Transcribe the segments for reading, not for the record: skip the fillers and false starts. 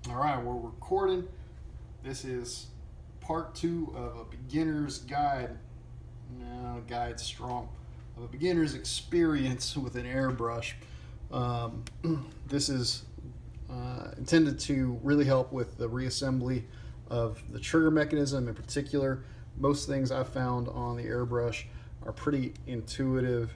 All right, we're recording. This is part two of a beginner's guide. No, guide's strong. Of a beginner's experience with an airbrush. Um, this is intended to really help with the reassembly of the trigger mechanism in particular. Most things I've found on the airbrush are pretty intuitive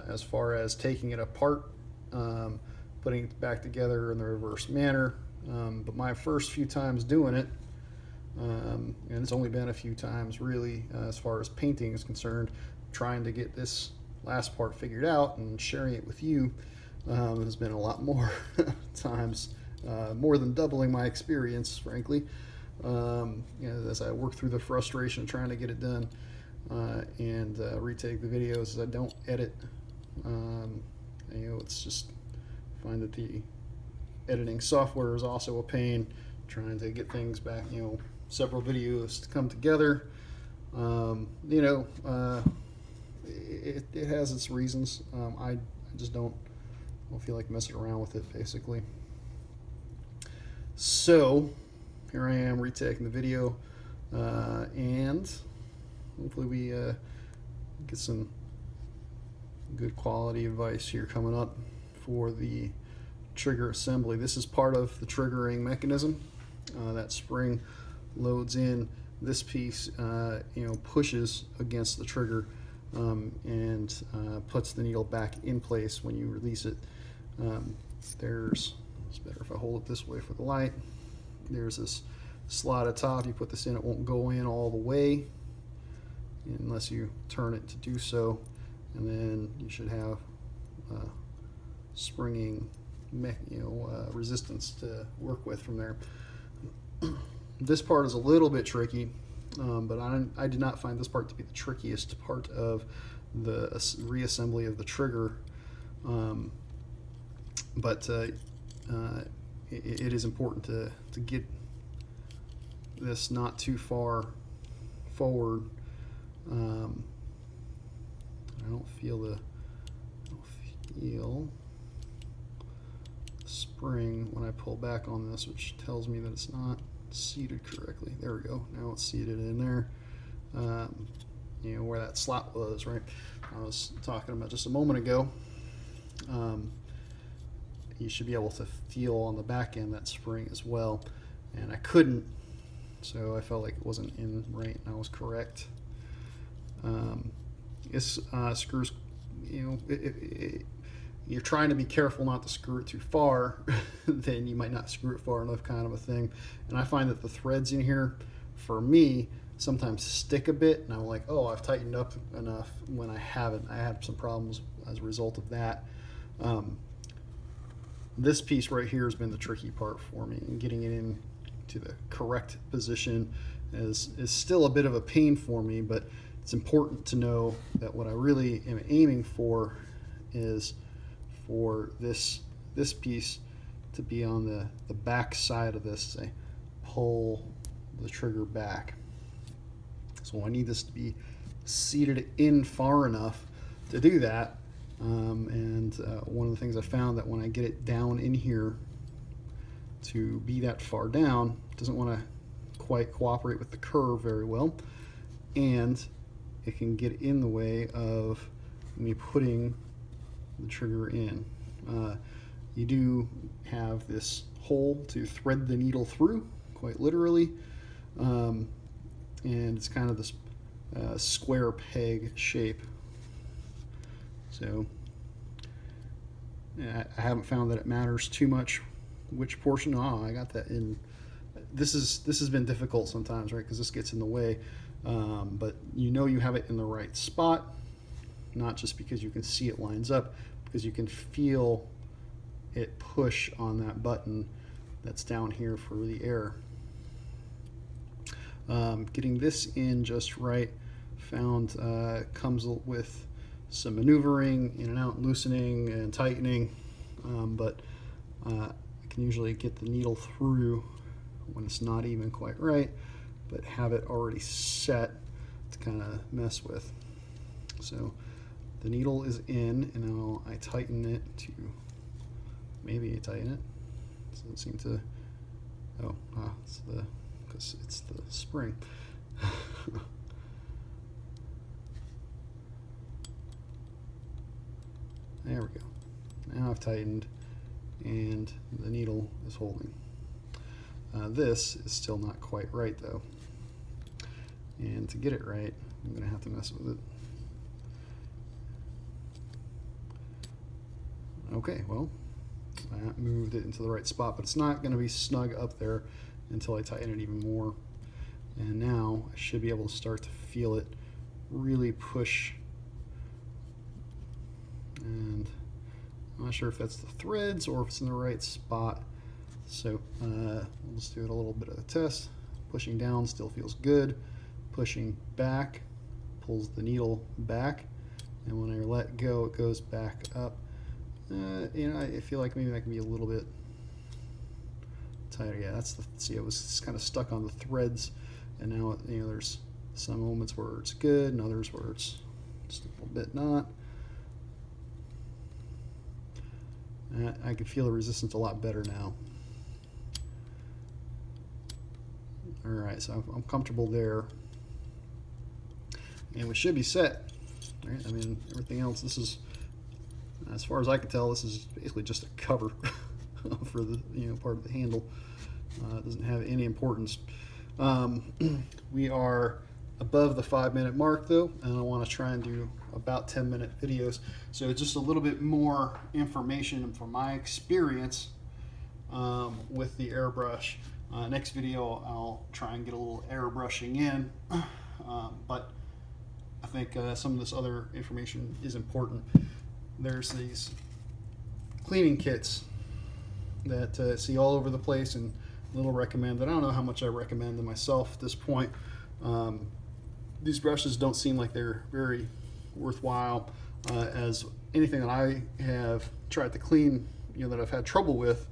as far as taking it apart, putting it back together in the reverse manner. But my first few times doing it, and it's only been a few times really as far as painting is concerned, trying to get this last part figured out and sharing it with you has been a lot more times, more than doubling my experience, frankly. As I work through the frustration of trying to get it done and retake the videos as I don't edit. It's just find that the editing software is also a pain, trying to get things back, several videos to come together. It has its reasons. I just don't feel like messing around with it, basically. So here I am retaking the video, and hopefully we get some good quality advice here coming up for the trigger assembly. This is part of the triggering mechanism. That spring loads in this piece, pushes against the trigger and puts the needle back in place when you release it. It's better if I hold it this way for the light. There's this slot at top. You put this in, it won't go in all the way unless you turn it to do so, and then you should have springing resistance to work with from there. This part is a little bit tricky, but I did not find this part to be the trickiest part of the reassembly of the trigger. But it is important to get this not too far forward. I don't feel the spring when I pull back on this, which tells me that it's not seated correctly. There we go. Now it's seated in there. Where that slot was, right? I was talking about just a moment ago. You should be able to feel on the back end that spring as well, and I couldn't, so I felt like it wasn't in right, and I was correct. This screws, you're trying to be careful not to screw it too far, then you might not screw it far enough, kind of a thing. And I find that the threads in here, for me, sometimes stick a bit, and I'm like, oh, I've tightened up enough, when I haven't. I had some problems as a result of that. This piece right here has been the tricky part for me, and getting it in to the correct position is still a bit of a pain for me, but it's important to know that what I really am aiming for is for this piece to be on the back side of this. I pull the trigger back, so I need this to be seated in far enough to do that. One of the things I found, that when I get it down in here to be that far down, it doesn't want to quite cooperate with the curve very well, and it can get in the way of me putting the trigger in. You do have this hole to thread the needle through, quite literally, and it's kind of this square peg shape. So I haven't found that it matters too much which portion. Oh, I got that in. This has been difficult sometimes, right? Because this gets in the way. But you have it in the right spot, not just because you can see it lines up, because you can feel it push on that button that's down here for the air. Getting this in just right, found comes with some maneuvering in and out, loosening and tightening, but I can usually get the needle through when it's not even quite right, but have it already set to kind of mess with. So the needle is in, and now I tighten it to, maybe I tighten it. Doesn't seem to Oh, it's because it's the spring. There we go. Now I've tightened and the needle is holding. This is still not quite right though. And to get it right, I'm going to have to mess with it. Okay, well, I moved it into the right spot, but it's not going to be snug up there until I tighten it even more. And now I should be able to start to feel it really push. And I'm not sure if that's the threads or if it's in the right spot. So we'll just do it a little bit of a test. Pushing down still feels good. Pushing back pulls the needle back. And when I let go, it goes back up. You know, I feel like maybe that can be a little bit tighter. Yeah, that's the, see, it was kind of stuck on the threads, and now, you know, there's some moments where it's good and others where it's just a little bit not. I can feel the resistance a lot better now. All right, so I'm comfortable there, and we should be set. Right? I mean, everything else, this is, as far as I can tell, this is basically just a cover for the, you know, part of the handle. It doesn't have any importance. We are above the 5-minute mark though, and I want to try and do about 10-minute videos. So it's just a little bit more information from my experience with the airbrush. Next video I'll try and get a little airbrushing in, but I think some of this other information is important. There's these cleaning kits that see all over the place and little recommended. I don't know how much I recommend them myself at this point. These brushes don't seem like they're very worthwhile, as anything that I have tried to clean, you know, that I've had trouble with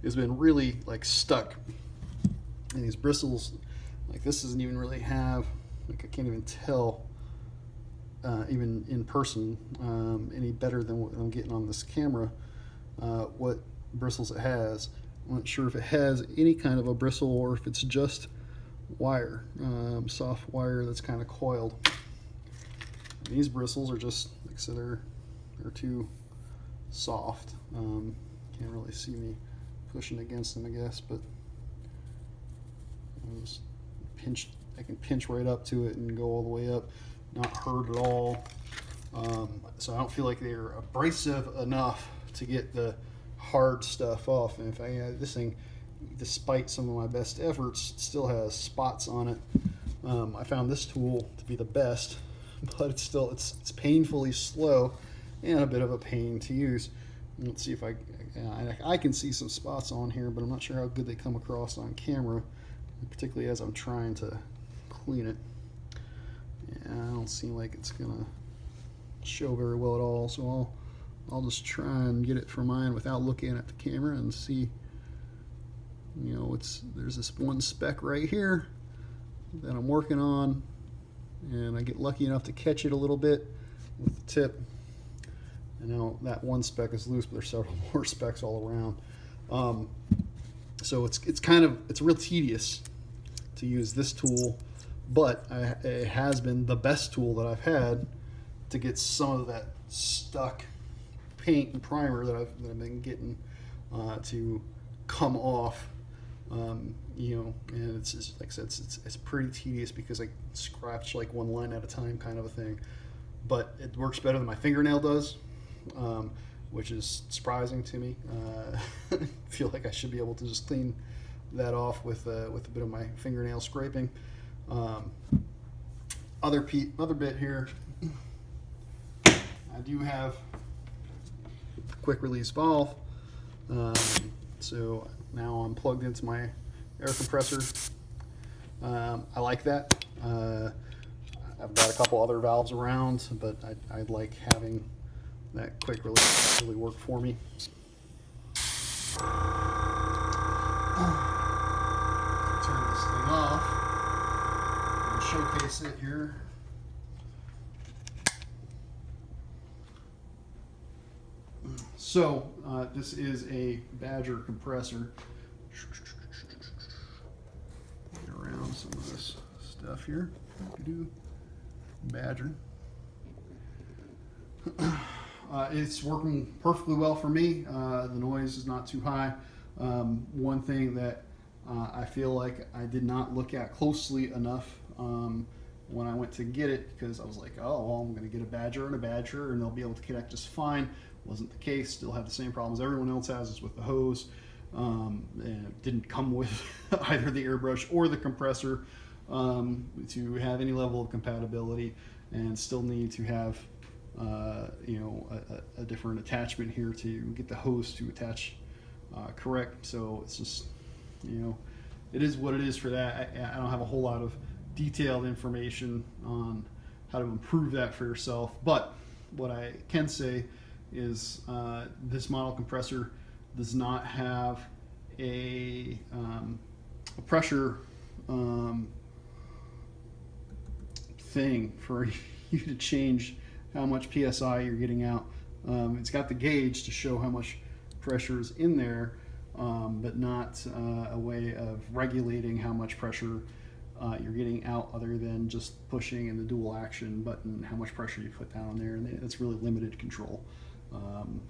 has been really like stuck. And these bristles, like this doesn't even really have, like I can't even tell even in person any better than what I'm getting on this camera, what bristles it has. I'm not sure if it has any kind of a bristle or if it's just wire, soft wire that's kind of coiled. And these bristles are just, like I said, they're too soft. Can't really see me pushing against them, I guess, but I just pinch. I can pinch right up to it and go all the way up, not hurt at all. So I don't feel like they're abrasive enough to get the hard stuff off. And if I this thing, despite some of my best efforts, still has spots on it. I found this tool to be the best, but it's still it's painfully slow and a bit of a pain to use. Let's see if I can see some spots on here, but I'm not sure how good they come across on camera, particularly as I'm trying to clean it. Yeah, I don't seem like it's gonna show very well at all, so I'll just try and get it for mine without looking at the camera and see. You know, there's this one speck right here that I'm working on, and I get lucky enough to catch it a little bit with the tip. And now that one speck is loose, but there's several more specks all around. So it's real tedious to use this tool, but it has been the best tool that I've had to get some of that stuck paint and primer that I've been getting to come off. You know, and it's just, like I said, it's pretty tedious because I scratch like one line at a time, kind of a thing. But it works better than my fingernail does, which is surprising to me. I feel like I should be able to just clean that off with a bit of my fingernail scraping. Other bit here. I do have a quick release valve, so now I'm plugged into my air compressor. I like that. I've got a couple other valves around, but I like having that quick release really work for me. Turn this thing off and showcase it here. So this is a Badger compressor. around some of this stuff here. Badger. It's working perfectly well for me. The noise is not too high. One thing that I feel like I did not look at closely enough when I went to get it, because I was like, oh, well, I'm going to get a Badger and they'll be able to connect just fine. Wasn't the case. Still have the same problems everyone else has, is with the hose. And it didn't come with either the airbrush or the compressor to have any level of compatibility, and still need to have a different attachment here to get the hose to attach correct. So it's just, it is what it is for that. I don't have a whole lot of detailed information on how to improve that for yourself, but what I can say is this model compressor does not have a pressure thing for you to change how much PSI you're getting out. It's got the gauge to show how much pressure is in there, but not a way of regulating how much pressure you're getting out, other than just pushing in the dual action button how much pressure you put down there, and it's really limited control.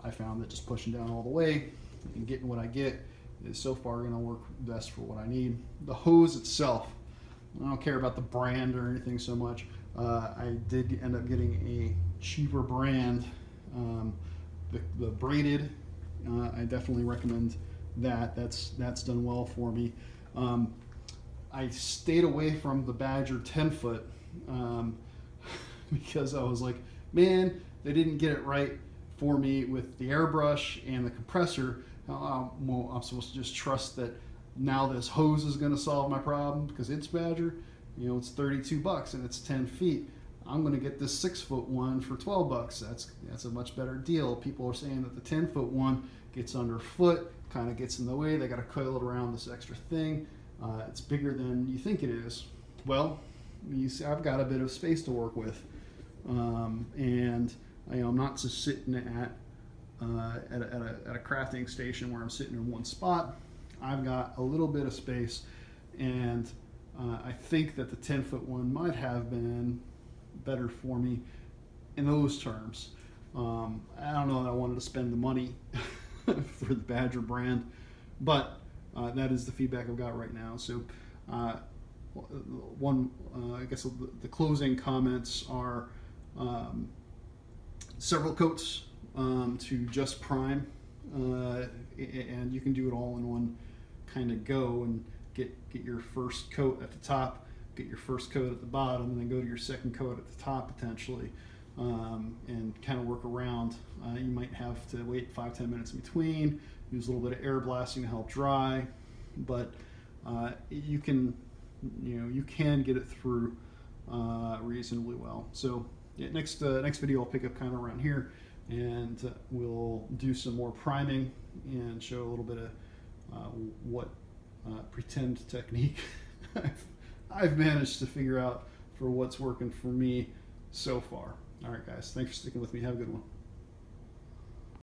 I found that just pushing down all the way and getting what I get is so far going to work best for what I need. The hose itself, I don't care about the brand or anything so much. I did end up getting a cheaper brand, the braided. I definitely recommend that. That's done well for me. I stayed away from the Badger 10-foot because I was like, man, they didn't get it right for me with the airbrush and the compressor. Well, I'm supposed to just trust that now this hose is going to solve my problem because it's Badger. It's $32 and it's 10 feet. I'm going to get this 6-foot one for $12. That's a much better deal. People are saying that the 10-foot one gets underfoot, kind of gets in the way. They got to coil it around this extra thing. It's bigger than you think it is. Well, you see, I've got a bit of space to work with, and I'm not just sitting at a crafting station where I'm sitting in one spot. I've got a little bit of space, and I think that the 10-foot one might have been better for me in those terms. I don't know that I wanted to spend the money for the Badger brand, but that is the feedback I've got right now. So I guess the closing comments are several coats to just prime, and you can do it all in one kind of go, and get your first coat at the top, get your first coat at the bottom, and then go to your second coat at the top potentially, and kind of work around. You might have to wait 5-10 minutes in between, use a little bit of air blasting to help dry, but you can get it through reasonably well. So yeah, next video I'll pick up kind of around here, and we'll do some more priming and show a little bit of what pretend technique I've managed to figure out for what's working for me so far. All right, guys, thanks for sticking with me. Have a good one.